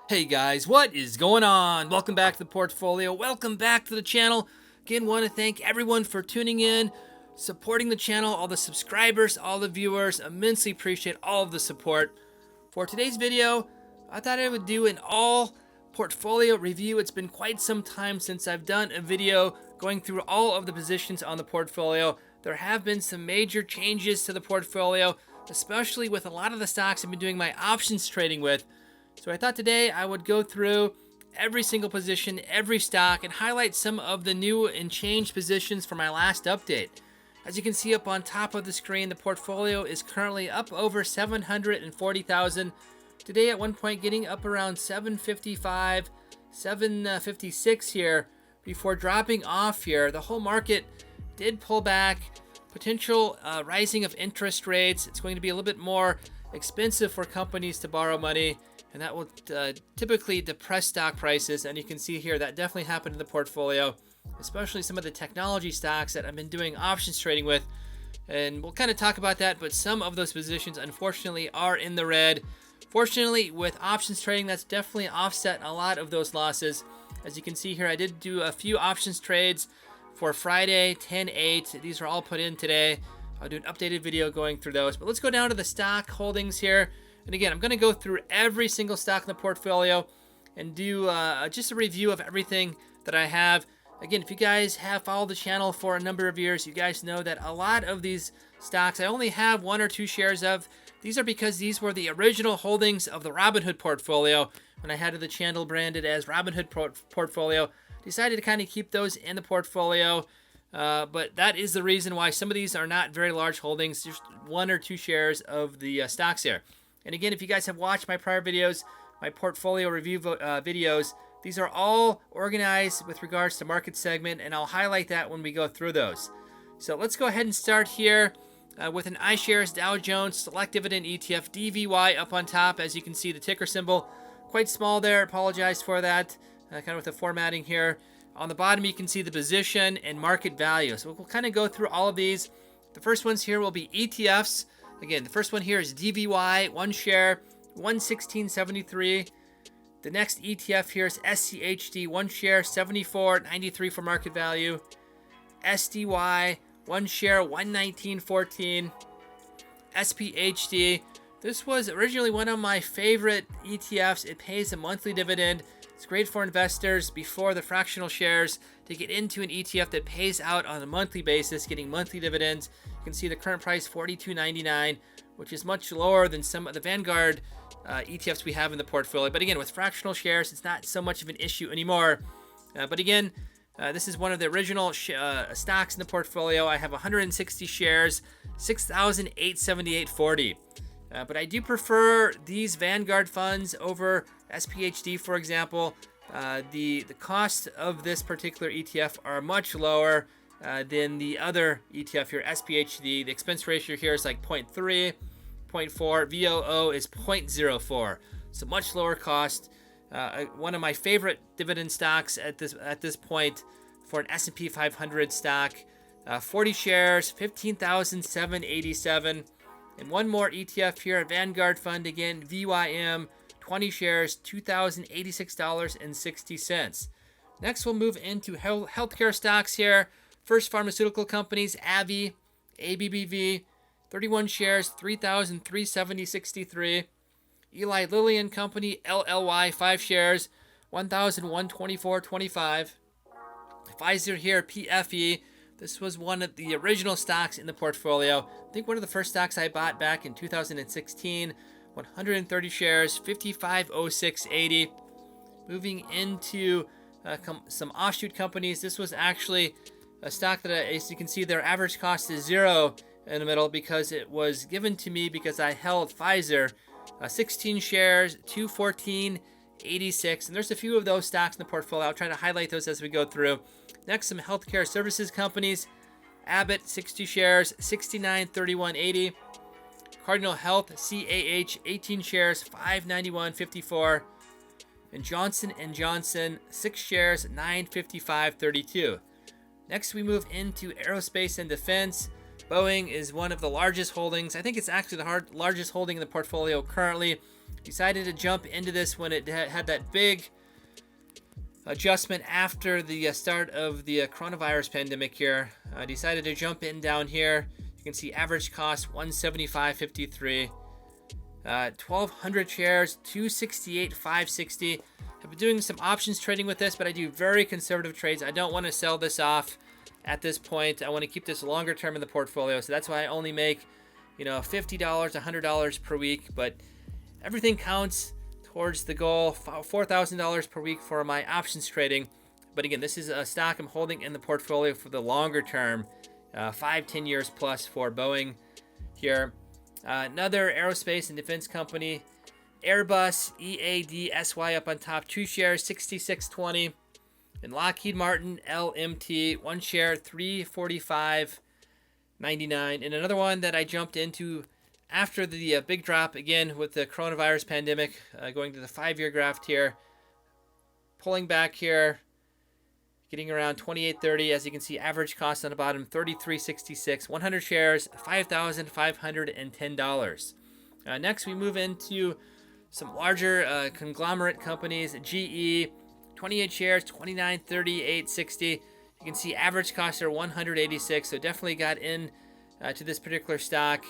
Hey guys, what is going on? Welcome back to the portfolio. Welcome back to the channel. Again, want to thank everyone for tuning in, supporting the channel, all the subscribers, all the viewers. Immensely appreciate all of the support. For today's video, I thought I would do an all portfolio review. It's been quite some time since I've done a video going through all of the positions on the portfolio. There have been some major changes to the portfolio, especially with a lot of the stocks I've been doing my options trading with. So I thought today I would go through every single position, every stock, and highlight some of the new and changed positions from my last update. As you can see up on top of the screen, the portfolio is currently up over 740,000. Today at one point getting up around 755, 756 here before dropping off here. The whole market did pull back. Potential rising of interest rates. It's going to be a little bit more expensive for companies to borrow money, and that will typically depress stock prices. And you can see here that definitely happened in the portfolio, especially some of the technology stocks that I've been doing options trading with. And we'll kind of talk about that, but some of those positions unfortunately are in the red. Fortunately, with options trading, that's definitely offset a lot of those losses. As you can see here, I did do a few options trades for Friday, 10/8. These are all put in today. I'll do an updated video going through those. But let's go down to the stock holdings here. And again, I'm going to go through every single stock in the portfolio and do just a review of everything that I have. Again, if you guys have followed the channel for a number of years, you guys know that a lot of these stocks I only have 1 or 2 shares of. These are because these were the original holdings of the Robinhood portfolio when I had the channel branded as Robinhood portfolio. Decided to kind of keep those in the portfolio. But that is the reason why some of these are not very large holdings, just 1 or 2 shares of the stocks here. And again, if you guys have watched my prior videos, my portfolio review videos, these are all organized with regards to market segment, and I'll highlight that when we go through those. So let's go ahead and start here with an iShares Dow Jones Select Dividend ETF DVY up on top. As you can see, the ticker symbol quite small there. Apologize for that, kind of with the formatting here. On the bottom, you can see the position and market value. So we'll kind of go through all of these. The first ones here will be ETFs. Again, the first one here is DVY, 1 share, 116.73. The next ETF here is SCHD, 1 share, 74.93 for market value. SDY, 1 share, 119.14. SPHD, this was originally one of my favorite ETFs. It pays a monthly dividend. It's great for investors before the fractional shares to get into an ETF that pays out on a monthly basis, getting monthly dividends. You can see the current price, $42.99, which is much lower than some of the Vanguard ETFs we have in the portfolio. But again, with fractional shares, it's not so much of an issue anymore. But again, this is one of the original stocks in the portfolio. I have 160 shares, $6,878.40. But I do prefer these Vanguard funds over SPHD, for example. The cost of this particular ETF are much lower than the other ETF here, SPHD. The expense ratio here is like 0.3, 0.4. VOO is 0.04. So much lower cost. One of my favorite dividend stocks at this point for an S&P 500 stock. 40 shares, 15,787. And one more ETF here, a Vanguard fund again, VYM, 20 shares, $2,086.60. Next, we'll move into healthcare stocks here. First, pharmaceutical companies, AbbVie, ABBV, 31 shares, $3,370.63. Eli Lilly and Company, LLY, 5 shares, $1,124.25. Pfizer here, PFE. This was one of the original stocks in the portfolio. I think one of the first stocks I bought back in 2016. 130 shares, $55.06.80. Moving into some offshoot companies. This was actually a stock that, as you can see, their average cost is 0 in the middle because it was given to me because I held Pfizer. 16 shares, $214.86. And there's a few of those stocks in the portfolio. I'll try to highlight those as we go through. Next, some healthcare services companies. Abbott, 60 shares, $69.31.80. Cardinal Health, CAH, 18 shares, $591.54. And Johnson & Johnson, 6 shares, $955.32. Next, we move into aerospace and defense. Boeing is one of the largest holdings. I think it's actually the largest holding in the portfolio currently. Decided to jump into this when it had that big adjustment after the start of the coronavirus pandemic here. I decided to jump in down here. You can see average cost 175.53. 1,200 shares, 268.560. I've been doing some options trading with this, but I do very conservative trades. I don't want to sell this off at this point. I want to keep this longer term in the portfolio, so that's why I only make, $50, $100 per week. But everything counts towards the goal, $4,000 per week for my options trading. But again, this is a stock I'm holding in the portfolio for the longer term, 5-10 years plus for Boeing here. Another aerospace and defense company, Airbus, EADSY up on top, 2 shares, 66.20. And Lockheed Martin, LMT, 1 share, 345.99. And another one that I jumped into after the big drop, again, with the coronavirus pandemic, going to the 5-year graph here, pulling back here, getting around 28.30. As you can see, average cost on the bottom, 33.66. 100 shares, $5,510. Next, we move into some larger conglomerate companies. GE, 28 shares, 29.38.60. You can see average costs are 186. So definitely got in to this particular stock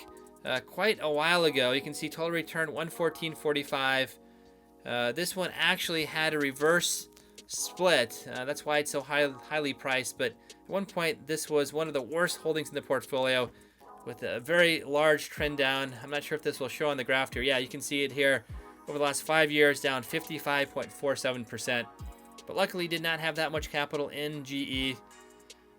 quite a while ago. You can see total return 114.45. This one actually had a reverse split. That's why it's so highly priced. But at one point, this was one of the worst holdings in the portfolio with a very large trend down. I'm not sure if this will show on the graph here. Yeah, you can see it here. Over the last 5 years, down 55.47%. But luckily, did not have that much capital in GE.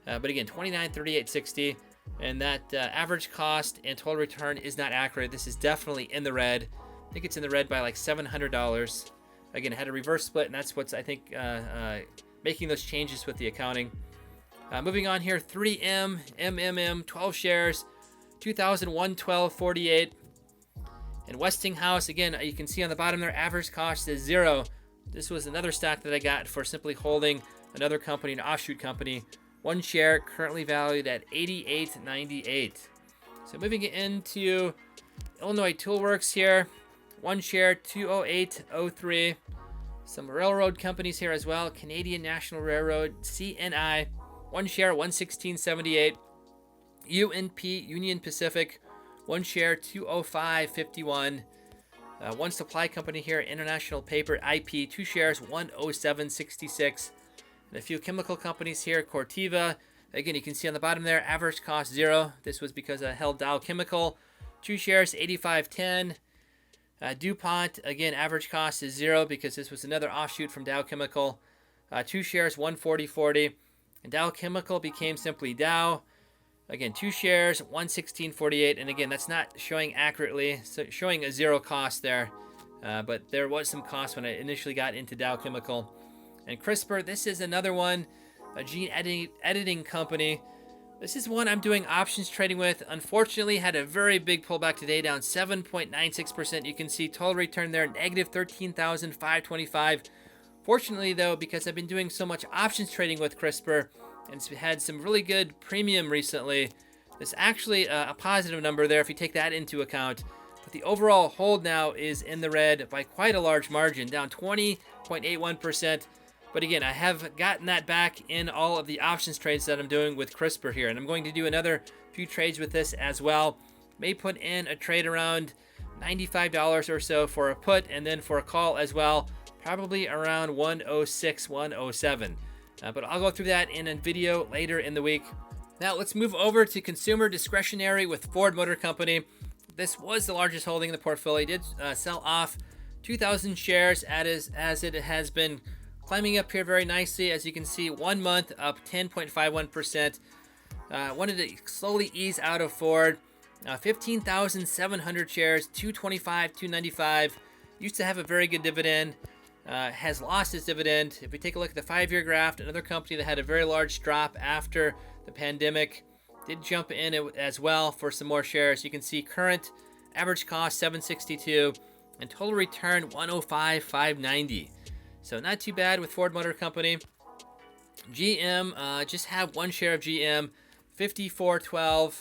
But again, 29.38.60. And that average cost and total return is not accurate. This is definitely in the red. I think it's in the red by like $700. Again, it had a reverse split, and that's what's, I think, making those changes with the accounting. Moving on here, 3M, MMM, 12 shares, 2,112.48. And Westinghouse, again, you can see on the bottom there, average cost is 0. This was another stock that I got for simply holding another company, an offshoot company. 1 share, currently valued at $88.98. So moving into Illinois Toolworks here. 1 share, $208.03. Some railroad companies here as well. Canadian National Railroad, CNI. 1 share, $116.78. UNP, Union Pacific. 1 share, $205.51. One supply company here, International Paper, IP. 2 shares, $107.66. And a few chemical companies here, Corteva. Again, you can see on the bottom there, average cost 0. This was because I held Dow Chemical. 2 shares, $85.10. DuPont, again, average cost is 0 because this was another offshoot from Dow Chemical. 2 shares, $140.40. And Dow Chemical became simply Dow. Again, 2 shares, $116.48. And again, that's not showing accurately, so showing a 0 cost there. But there was some cost when I initially got into Dow Chemical. And CRISPR, this is another one, a gene editing company. This is one I'm doing options trading with. Unfortunately, had a very big pullback today, down 7.96%. You can see total return there, negative 13,525. Fortunately, though, because I've been doing so much options trading with CRISPR and it's had some really good premium recently, there's actually a positive number there if you take that into account. But the overall hold now is in the red by quite a large margin, down 20.81%. But again, I have gotten that back in all of the options trades that I'm doing with CRISPR here. And I'm going to do another few trades with this as well. May put in a trade around $95 or so for a put, and then for a call as well, probably around 106, 107. But I'll go through that in a video later in the week. Now let's move over to consumer discretionary with Ford Motor Company. This was the largest holding in the portfolio. It did sell off 2,000 shares as it has been climbing up here very nicely. As you can see, 1 month up 10.51%. Wanted to slowly ease out of Ford. 15,700 shares, 225, 295. Used to have a very good dividend. Has lost its dividend. If we take a look at the 5-year graph, another company that had a very large drop after the pandemic did jump in as well for some more shares. You can see current average cost $762 and total return $105,590. So not too bad with Ford Motor Company. GM, just have 1 share of GM, $54.12.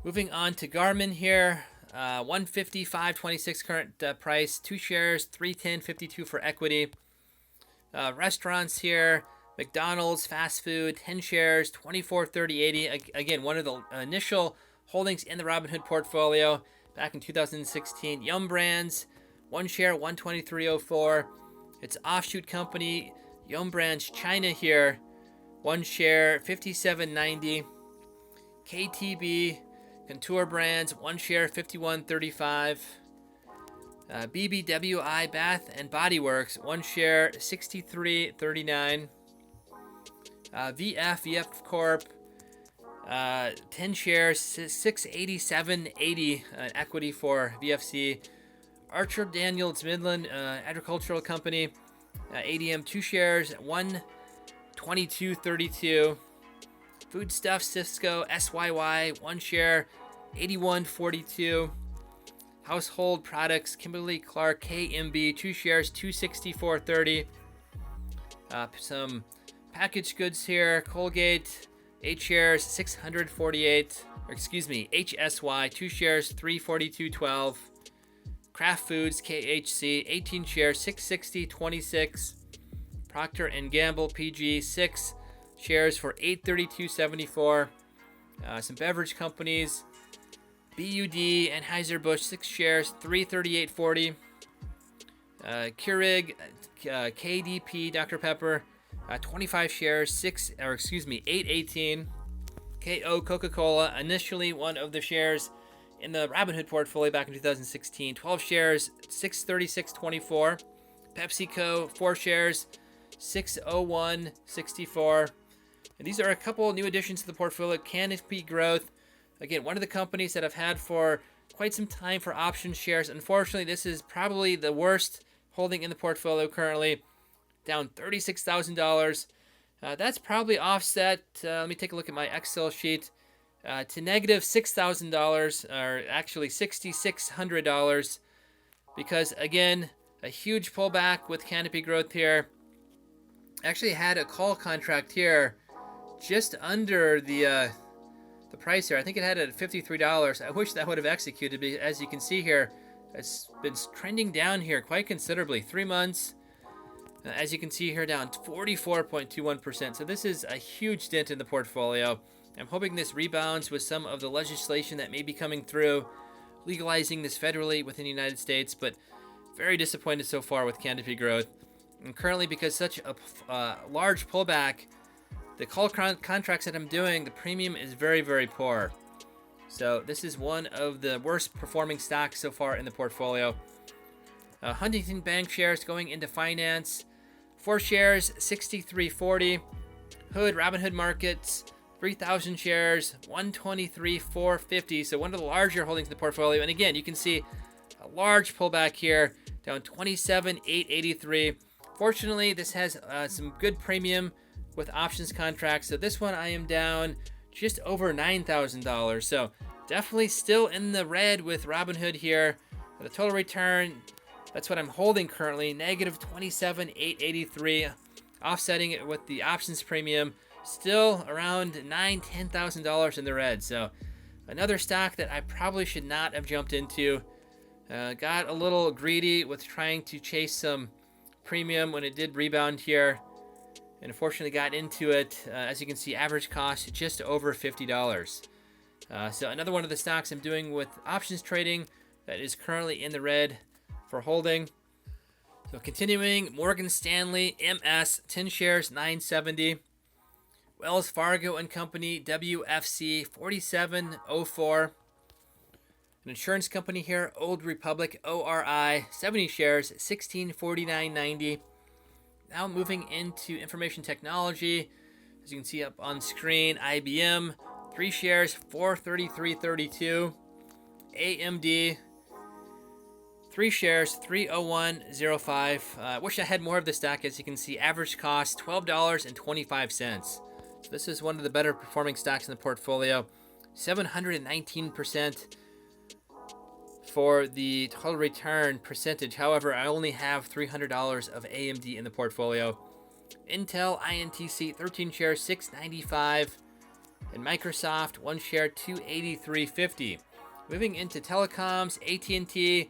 Moving on to Garmin here. 155.26 current price. 2 shares, 310.52 for equity. Restaurants here, McDonald's, fast food, 10 shares, 24.30.80. Again, one of the initial holdings in the Robinhood portfolio back in 2016. Yum Brands, 1 share, 123.04. Its offshoot company, Yum Brands China here, 1 share, 57.90. KTB, Contour Brands, 1 share, 51.35. BBWI Bath and Body Works, 1 share, 63.39. VF Corp, 10 shares, 687.80 equity for VFC. Archer Daniels Midland Agricultural Company, ADM, 2 shares, 122.32. Foodstuff Cisco SYY, 1 share, 81.42. Household Products Kimberly Clark KMB, 2 shares, 264.30. Some packaged goods here. Colgate, 8 shares, 648. Or excuse me, HSY, 2 shares, 342.12. Kraft Foods KHC, 18 shares, 660.26. Procter & Gamble PG, 6 shares for 832.74. Some beverage companies. BUD Anheuser-Busch, 6 shares, 338.40. Keurig, KDP Dr. Pepper, 25 shares, 818. KO Coca-Cola, initially one of the shares in the Robinhood portfolio back in 2016, 12 shares, 636.24. PepsiCo, 4 shares, 601.64. And these are a couple new additions to the portfolio. Canopy Growth, again, one of the companies that I've had for quite some time for option shares. Unfortunately, this is probably the worst holding in the portfolio currently, down $36,000. That's probably offset. Let me take a look at my Excel sheet. To negative $6,000, or actually $6,600, because again, a huge pullback with Canopy Growth here. Actually had a call contract here just under the price here. I think it had it at $53. I wish that would have executed, but as you can see here, it's been trending down here quite considerably. 3 months, as you can see here, down 44.21%. So this is a huge dent in the portfolio. I'm hoping this rebounds with some of the legislation that may be coming through, legalizing this federally within the United States, but very disappointed so far with Canopy Growth. And currently, because such a large pullback, the call contracts that I'm doing, the premium is very, very poor. So this is one of the worst performing stocks so far in the portfolio. Huntington Bank shares going into finance, 4 shares, 63.40. Hood Robinhood Markets, 3,000 shares, 123.450. So one of the larger holdings in the portfolio. And again, you can see a large pullback here, down 27.883. Fortunately, this has some good premium with options contracts. So this one I am down just over $9,000. So definitely still in the red with Robinhood here. The total return, that's what I'm holding currently, negative 27.883, offsetting it with the options premium, still around $10,000 in the red. So another stock that I probably should not have jumped into. Got a little greedy with trying to chase some premium when it did rebound here, and unfortunately got into it. As you can see, average cost just over $50. So another one of the stocks I'm doing with options trading that is currently in the red for holding. So continuing, Morgan Stanley MS, 10 shares, 970. Wells Fargo and Company, WFC, 47.04. An insurance company here, Old Republic, ORI, 70 shares, 1649.90. Now moving into information technology. As you can see up on screen, IBM, 3 shares, 433.32. AMD, 3 shares, 301.05. Wish I had more of the stock. As you can see, average cost $12.25. So this is one of the better performing stocks in the portfolio. 719% for the total return percentage. However, I only have $300 of AMD in the portfolio. Intel, INTC, 13 shares, 695. And Microsoft, 1 share, 283.50. Moving into telecoms, AT&T,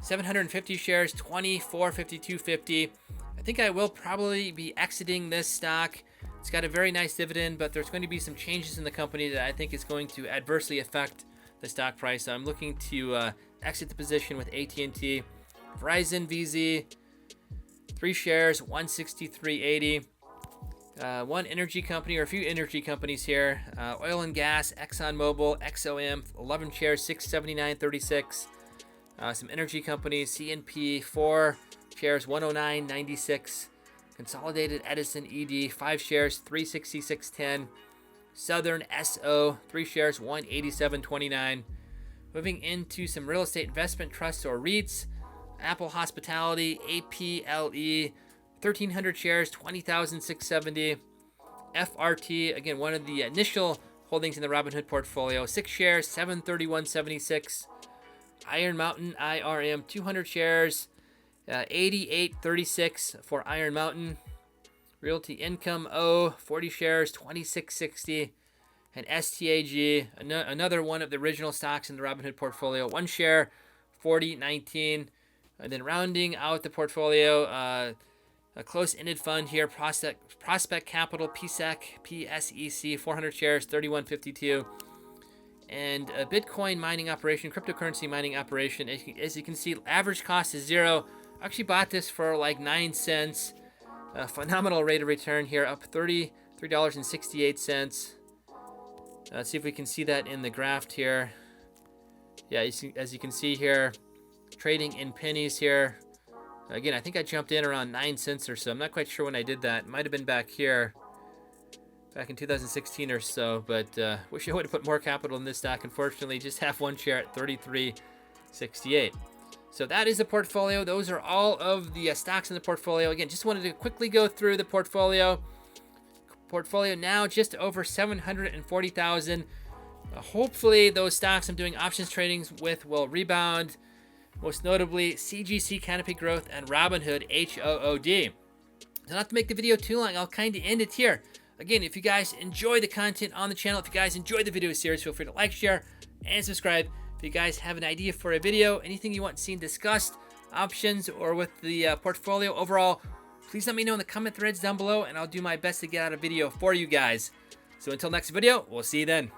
750 shares, 24.52.50. I think I will probably be exiting this stock. It's got a very nice dividend, but there's going to be some changes in the company that I think is going to adversely affect the stock price. So I'm looking to exit the position with AT&T. Verizon, VZ, 3 shares, 163.80. One energy company, or a few energy companies here. Oil and gas, ExxonMobil, XOM, 11 shares, 679.36. Some energy companies, CNP, 4 shares, 109.96. Consolidated Edison, ED, 5 shares, 366.10. Southern SO, 3 shares, 187.29. Moving into some real estate investment trusts or REITs. Apple Hospitality, APLE, 1,300 shares, 20,670. FRT, again, one of the initial holdings in the Robinhood portfolio, 6 shares, 731.76. Iron Mountain, IRM, 200 shares, 88.36 for Iron Mountain. Realty Income, 40 shares, 26.60. And STAG, another one of the original stocks in the Robinhood portfolio, 1 share, 40.19. And then rounding out the portfolio, a close-ended fund here, Prospect Capital, PSEC, 400 shares, 31.52. And a Bitcoin mining operation, cryptocurrency mining operation. As you can see, average cost is 0. I actually bought this for like 9 cents. A phenomenal rate of return here, up $33.68. Let's see if we can see that in the graph here. Yeah, as you can see here, trading in pennies here. Again, I think I jumped in around 9 cents or so. I'm not quite sure when I did that. It might have been back here, back in 2016 or so, but wish I would have put more capital in this stock. Unfortunately, just have 1 share at 33.68. So that is the portfolio. Those are all of the stocks in the portfolio. Again, just wanted to quickly go through the portfolio. Portfolio now just over 740,000. Hopefully those stocks I'm doing options tradings with will rebound. Most notably CGC, Canopy Growth, and Robinhood HOOD. So not to make the video too long, I'll kind of end it here. Again, if you guys enjoy the content on the channel, if you guys enjoy the video series, feel free to like, share, and subscribe. If you guys have an idea for a video, anything you want seen discussed, options, or with the portfolio overall, please let me know in the comment threads down below, and I'll do my best to get out a video for you guys. So until next video, we'll see you then.